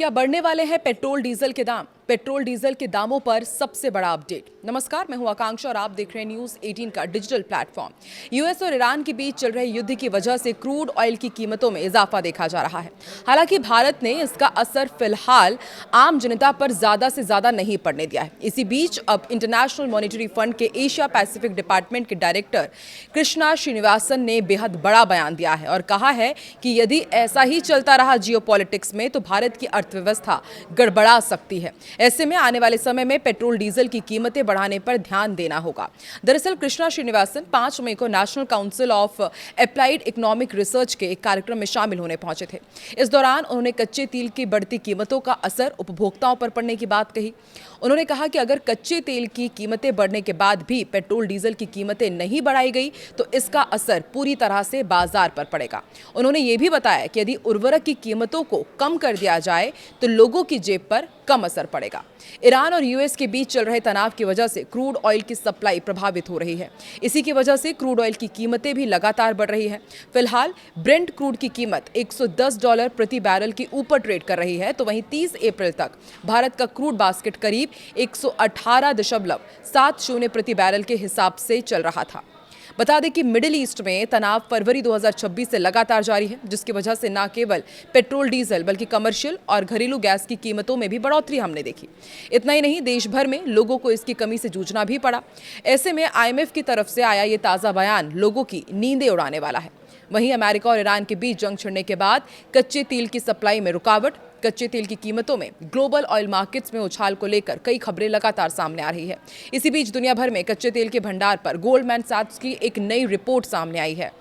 क्या बढ़ने वाले हैं पेट्रोल डीजल के दाम? पेट्रोल डीजल के दामों पर सबसे बड़ा अपडेट। नमस्कार, मैं हूं आकांक्षा और आप देख रहे हैं न्यूज 18 का डिजिटल प्लेटफॉर्म। यूएस और ईरान के बीच चल रहे युद्ध की वजह से क्रूड ऑयल की कीमतों में इजाफा देखा जा रहा है। हालांकि भारत ने इसका असर फिलहाल आम जनता पर ज्यादा से ज्यादा नहीं पड़ने दिया है। इसी बीच अब इंटरनेशनल मॉनिटरी फंड के एशिया पैसिफिक डिपार्टमेंट के डायरेक्टर कृष्णा श्रीनिवासन ने बेहद बड़ा बयान दिया है और कहा है कि यदि ऐसा ही चलता रहा जियोपॉलिटिक्स में तो भारत की अर्थव्यवस्था गड़बड़ा सकती है। ऐसे में आने वाले समय में पेट्रोल डीजल की कीमतें बढ़ाने पर ध्यान देना होगा। दरअसल कृष्णा श्रीनिवासन 5 मई को national council of applied economic research के एक कार्यक्रम में शामिल होने पहुंचे थे। इस दौरान उन्होंने कच्चे तेल की बढ़ती कीमतों का असर उपभोक्ताओं पर पड़ने की बात कही। उन्होंने कहा कि अगर कच्चे तेल की कीमतें बढ़ने के बाद भी पेट्रोल डीजल की कीमतें नहीं बढ़ाई गई तो इसका असर पूरी तरह से बाजार पर पड़ेगा। उन्होंने ये भी बताया कि यदि उर्वरक की कीमतों को कम कर दिया जाए तो लोगों की जेब पर कम असर पड़ेगा। ईरान और यूएस के बीच चल रहे तनाव की वजह से क्रूड ऑयल की सप्लाई प्रभावित हो रही है। इसी की वजह से क्रूड ऑयल की कीमतें भी लगातार बढ़ रही है। फिलहाल ब्रेंट क्रूड की कीमत $110 प्रति बैरल की ऊपर ट्रेड कर रही है, तो वहीं 30 अप्रैल तक भारत का क्रूड बास्केट करीब 118.70 प्रति बैरल के हिसाब से चल रहा था। बता दें कि मिडिल ईस्ट में तनाव फरवरी 2026 से लगातार जारी है, जिसकी वजह से न केवल पेट्रोल डीजल बल्कि कमर्शियल और घरेलू गैस की कीमतों में भी बढ़ोतरी हमने देखी। इतना ही नहीं, देश भर में लोगों को इसकी कमी से जूझना भी पड़ा। ऐसे में आईएमएफ की तरफ से आया ये ताज़ा बयान लोगों की नींदें उड़ाने वाला है। वहीं अमेरिका और ईरान के बीच जंग छिड़ने के बाद कच्चे तेल की सप्लाई में रुकावट, कच्चे तेल की कीमतों में ग्लोबल ऑयल मार्केट्स में उछाल को लेकर कई खबरें लगातार सामने आ रही है। इसी बीच दुनिया भर में कच्चे तेल के भंडार पर गोल्डमैन सैक्स की एक नई रिपोर्ट सामने आई है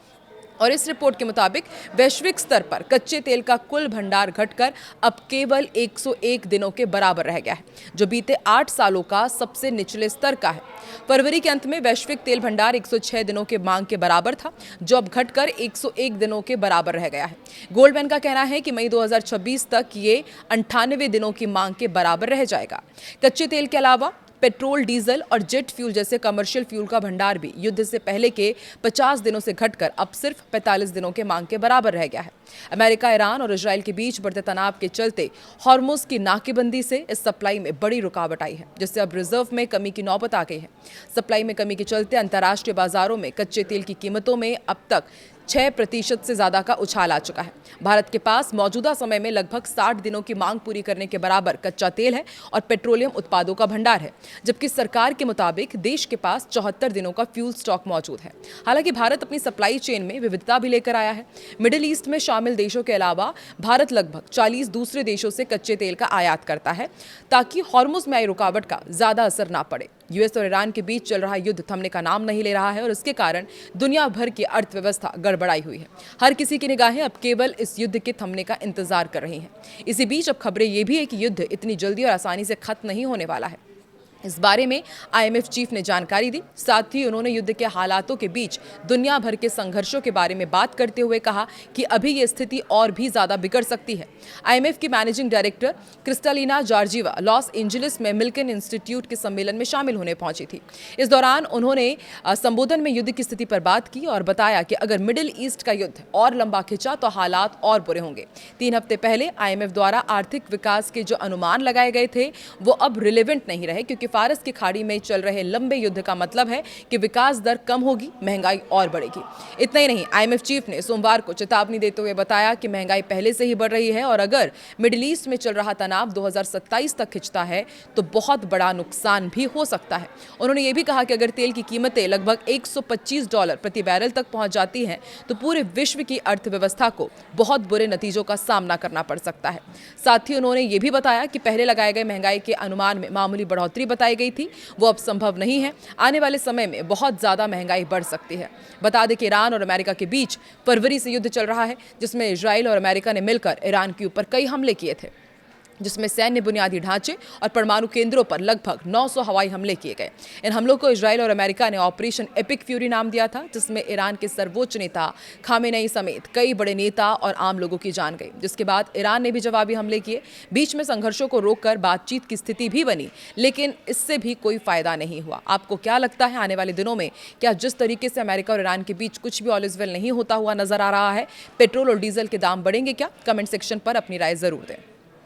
और इस रिपोर्ट के मुताबिक वैश्विक स्तर पर कच्चे तेल का कुल भंडार घटकर अब केवल 101 दिनों के बराबर रह गया है, जो बीते 8 सालों का सबसे निचले स्तर का है। फरवरी के अंत में वैश्विक तेल भंडार 106 दिनों के मांग के बराबर था, जो अब घटकर 101 दिनों के बराबर रह गया है। गोल्डमैन का कहना है कि मई 2026 तक ये 98 दिनों की मांग के बराबर रह जाएगा। कच्चे तेल के अलावा पेट्रोल, डीजल और जेट फ्यूल जैसे कमर्शियल फ्यूल का भंडार भी युद्ध से पहले के 50 दिनों से घटकर अब सिर्फ 45 दिनों के मांग के बराबर रह गया है। अमेरिका, ईरान और इजराइल के बीच बढ़ते तनाव के चलते हॉर्मुज की नाकेबंदी से इस सप्लाई में बड़ी रुकावट आई है, जिससे अब रिजर्व में कमी की नौबत आ गई है। सप्लाई में कमी के चलते अंतर्राष्ट्रीय बाजारों में कच्चे तेल की कीमतों में अब तक 6% से ज्यादा का उछाल आ चुका है। भारत के पास मौजूदा समय में लगभग 60 दिनों की मांग पूरी करने के बराबर कच्चा तेल है और पेट्रोलियम उत्पादों का भंडार है, जबकि सरकार के मुताबिक देश के पास 74 दिनों का फ्यूल स्टॉक मौजूद है। हालांकि भारत अपनी सप्लाई चेन में विविधता भी लेकर आया है। मिडिल ईस्ट में शामिल देशों के अलावा भारत लगभग 40 दूसरे देशों से कच्चे तेल का आयात करता है, ताकि हॉर्मुज में आई रुकावट का ज्यादा असर ना पड़े। यूएस और ईरान के बीच चल रहा युद्ध थमने का नाम नहीं ले रहा है और इसके कारण दुनिया भर की अर्थव्यवस्था गड़बड़ाई हुई है। हर किसी की निगाहें अब केवल इस युद्ध के थमने का इंतजार कर रही हैं। इसी बीच अब खबरें ये भी है कि युद्ध इतनी जल्दी और आसानी से खत्म नहीं होने वाला है। इस बारे में आईएमएफ चीफ ने जानकारी दी। साथ ही उन्होंने युद्ध के हालातों के बीच दुनिया भर के संघर्षों के बारे में बात करते हुए कहा कि अभी ये स्थिति और भी ज्यादा बिगड़ सकती है। आईएमएफ की managing director Kristalina Georgieva Los Angeles में मिल्कन इंस्टीट्यूट के सम्मेलन में शामिल होने पहुंची थी। इस दौरान उन्होंने संबोधन में युद्ध की स्थिति पर बात की और बताया कि अगर मिडिल ईस्ट का युद्ध और लंबा खिंचा तो हालात और बुरे होंगे। 3 हफ्ते पहले आईएमएफ द्वारा आर्थिक विकास के जो अनुमान लगाए गए थे वो अब रिलेवेंट नहीं रहे, क्योंकि फारस की खाड़ी में चल रहे लंबे युद्ध का मतलब है कि विकास दर कम होगी, महंगाई और बढ़ेगी। इतना ही नहीं, आईएमएफ चीफ ने सोमवार को चेतावनी देते हुए बताया कि महंगाई पहले से ही बढ़ रही है और अगर मिडिल ईस्ट में चल रहा तनाव 2027 तक खिंचता है तो बहुत बड़ा नुकसान भी हो सकता है। उन्होंने ये भी कहा कि अगर तेल की कीमतें लगभग $125 प्रति बैरल तक पहुंच जाती हैं तो पूरे विश्व की अर्थव्यवस्था को बहुत बुरे नतीजों का सामना करना पड़ सकता है। साथ ही उन्होंने ये भी बताया कि पहले लगाए गए महंगाई के अनुमान में मामूली बढ़ोतरी बताई गई थी, वो अब संभव नहीं है। आने वाले समय में बहुत ज्यादा महंगाई बढ़ सकती है। बता दें कि ईरान और अमेरिका के बीच फरवरी से युद्ध चल रहा है, जिसमें इजराइल और अमेरिका ने मिलकर ईरान के ऊपर कई हमले किए थे, जिसमें सैन्य बुनियादी ढांचे और परमाणु केंद्रों पर लगभग 900 हवाई हमले किए गए। इन हमलों को इजराइल और अमेरिका ने ऑपरेशन एपिक फ्यूरी नाम दिया था, जिसमें ईरान के सर्वोच्च नेता खामेनेई समेत कई बड़े नेता और आम लोगों की जान गई। जिसके बाद ईरान ने भी जवाबी हमले किए। बीच में संघर्षों को रोककर बातचीत की स्थिति भी बनी, लेकिन इससे भी कोई फायदा नहीं हुआ। आपको क्या लगता है, आने वाले दिनों में क्या जिस तरीके से अमेरिका और ईरान के बीच कुछ भी ऑल इज वेल नहीं होता हुआ नजर आ रहा है, पेट्रोल और डीजल के दाम बढ़ेंगे क्या? कमेंट सेक्शन पर अपनी राय जरूर दें।